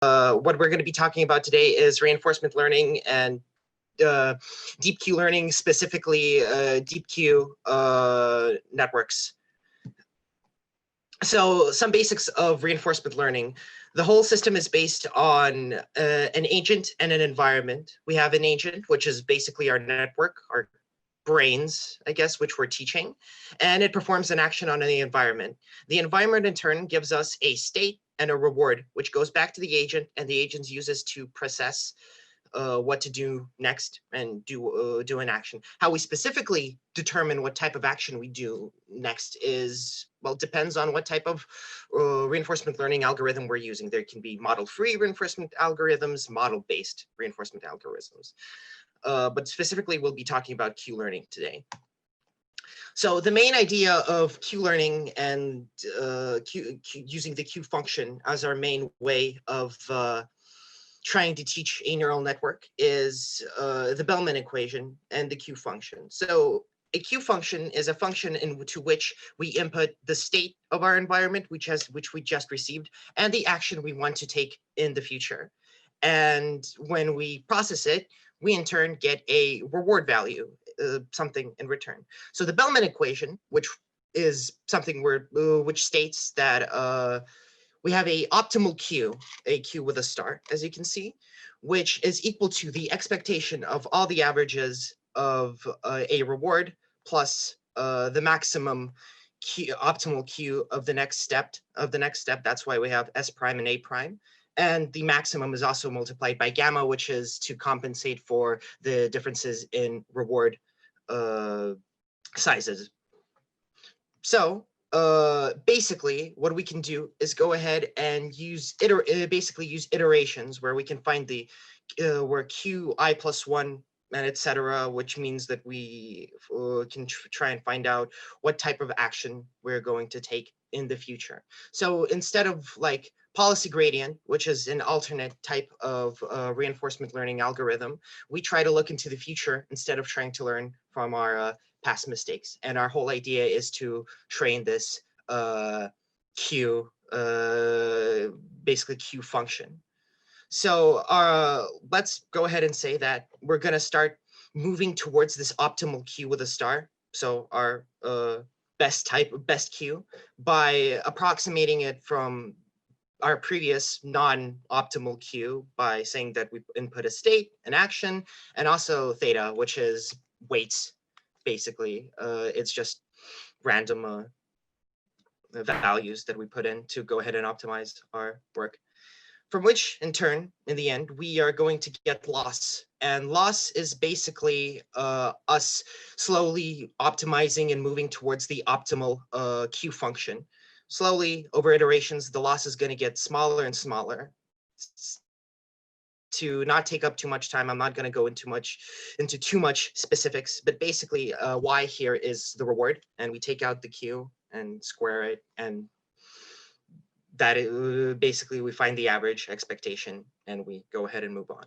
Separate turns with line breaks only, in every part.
What we're going to be talking about today is reinforcement learning and deep Q learning, specifically deep Q networks. So some basics of reinforcement learning. The whole system is based on an agent and an environment. We have an agent, which is basically our network, our brains, I guess, which we're teaching, and it performs an action on the environment. The environment in turn gives us a state and a reward, which goes back to the agent, and the agent uses to process what to do next and do an action. How we specifically determine what type of action we do next is, well, depends on what type of reinforcement learning algorithm we're using. There can be model-free reinforcement algorithms, model-based reinforcement algorithms. But specifically, we'll be talking about Q learning today. So the main idea of Q learning and using the Q function as our main way of trying to teach a neural network is the Bellman equation and the Q function. So a Q function is a function into which we input the state of our environment, which we just received, and the action we want to take in the future. And when we process it, we in turn get a reward value, something in return. So the Bellman equation, which is something which states that we have a optimal Q, a Q with a star, as you can see, which is equal to the expectation of all the averages of a reward plus the maximum Q, optimal Q of the next step. That's why we have S prime and A prime. And the maximum is also multiplied by gamma, which is to compensate for the differences in reward sizes. So basically, what we can do is go ahead and use iterations where we can find the where Qi plus 1 and etc., which means that we can try and find out what type of action we're going to take in the future. So instead of like policy gradient, which is an alternate type of reinforcement learning algorithm, we try to look into the future instead of trying to learn from our past mistakes. And our whole idea is to train this Q, basically Q function. So let's go ahead and say that we're going to start moving towards this optimal Q with a star. So our best Q, by approximating it from our previous non-optimal Q by saying that we input a state, an action, and also theta, which is weights, basically. It's just random values that we put in to go ahead and optimize our work. From which, in turn, in the end, we are going to get loss. And loss is basically us slowly optimizing and moving towards the optimal Q function. Slowly, over iterations, the loss is going to get smaller and smaller. To not take up too much time, I'm not going to go into too much specifics, but basically Y here is the reward, and we take out the Q and square it, and that is, basically we find the average expectation and we go ahead and move on.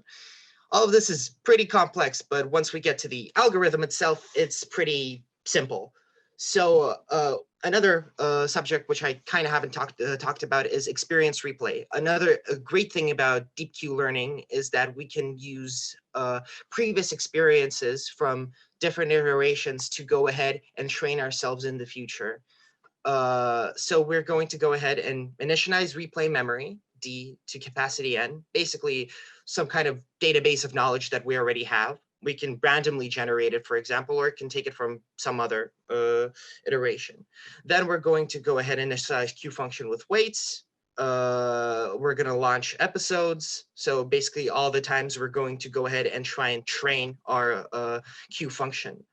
All of this is pretty complex, but once we get to the algorithm itself, it's pretty simple. So another subject which I kind of haven't talked about is experience replay. Another great thing about deep Q learning is that we can use previous experiences from different iterations to go ahead and train ourselves in the future. So we're going to go ahead and initialize replay memory, D to capacity N, basically some kind of database of knowledge that we already have. We can randomly generate it, for example, or it can take it from some other iteration. Then we're going to go ahead and initialize Q function with weights. We're going to launch episodes. So basically all the times we're going to go ahead and try and train our Q function.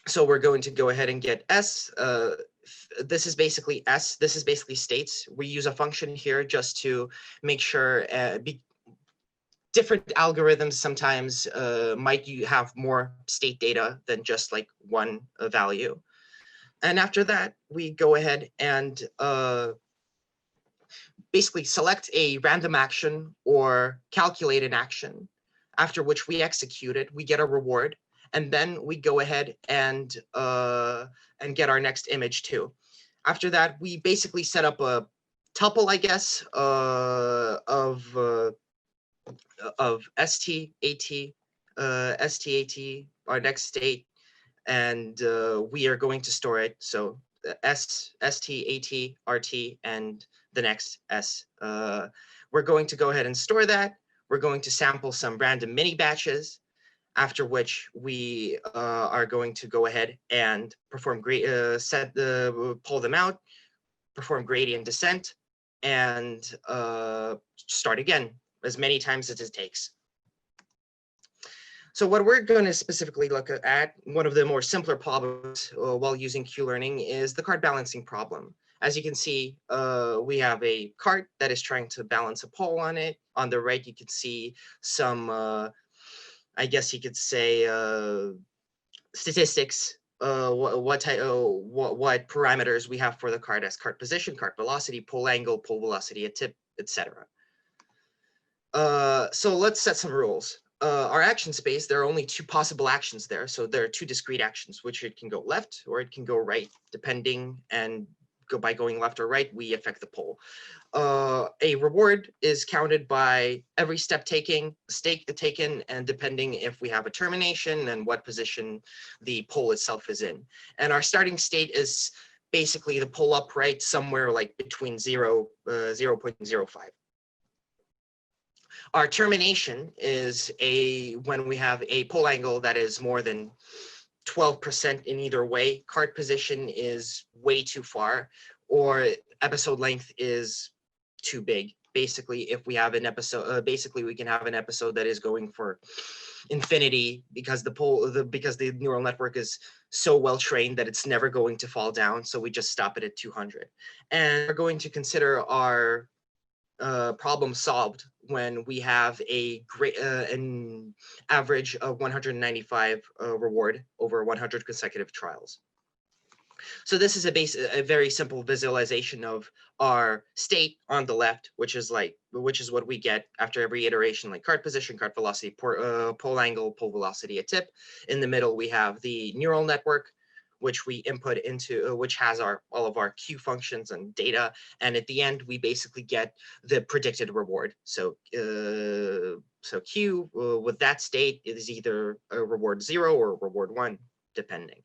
So we're going to go ahead and get S. This is basically S. This is basically states. We use a function here just to make sure different algorithms sometimes might have more state data than just like one value. And after that, we go ahead and basically select a random action or calculate an action, after which we execute it, we get a reward. And then we go ahead and get our next image too. After that, we basically set up a tuple, I guess, of STAT, our next state, and we are going to store it. So STAT, RT, and the next S. We're going to go ahead and store that. We're going to sample some random mini batches, after which we are going to go ahead and perform pull them out, perform gradient descent, and start again as many times as it takes. So what we're going to specifically look at, one of the more simpler problems while using Q-learning, is the card balancing problem. As you can see, we have a cart that is trying to balance a pole on it. On the right, you can see some, I guess you could say, statistics, what parameters we have for the cart, as cart position, cart velocity, pole angle, pole velocity at tip, etc. So let's set some rules. Our action space, there are only two possible actions there. So there are two discrete actions, which it can go left or it can go right, depending, and by going left or right, we affect the pole. A reward is counted by every step taken, and depending if we have a termination and what position the pole itself is in. And our starting state is basically the pole upright, somewhere like between 0.05. Our termination is when we have a pole angle that is more than 12% in either way. Cart position is way too far, or episode length is too big. Basically, if we have an episode, we can have an episode that is going for infinity because because the neural network is so well trained that it's never going to fall down. So we just stop it at 200, and we're going to consider our problem solved when we have an average of 195 reward over 100 consecutive trials. So this is a very simple visualization of our state on the left, which is what we get after every iteration, like cart position, cart velocity, pole angle, pole velocity at tip. In the middle, we have the neural network, which we input into, which has all of our Q functions and data. And at the end, we basically get the predicted reward. So Q with that state is either a reward 0 or reward 1, depending.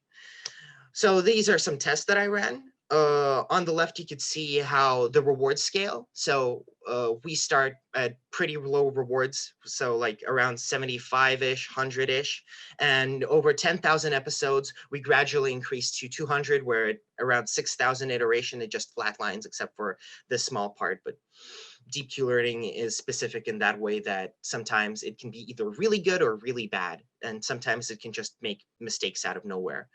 So these are some tests that I ran. On the left, you could see how the rewards scale. So we start at pretty low rewards, so like around 75-ish, 100-ish. And over 10,000 episodes, we gradually increase to 200, where at around 6,000 iteration, it just flatlines, except for this small part. But deep Q learning is specific in that way that sometimes it can be either really good or really bad. And sometimes it can just make mistakes out of nowhere.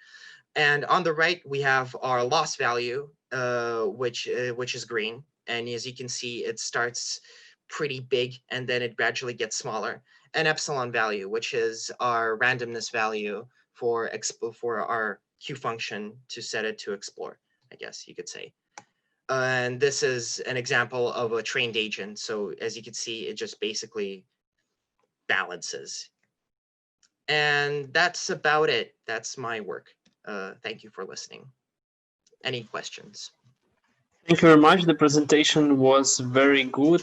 And on the right, we have our loss value, which is green. And as you can see, it starts pretty big and then it gradually gets smaller. And epsilon value, which is our randomness value for our Q function to set it to explore, I guess you could say. And this is an example of a trained agent. So as you can see, it just basically balances. And that's about it. That's my work. Thank you for listening. Any questions?
Thank you very much. The presentation was very good.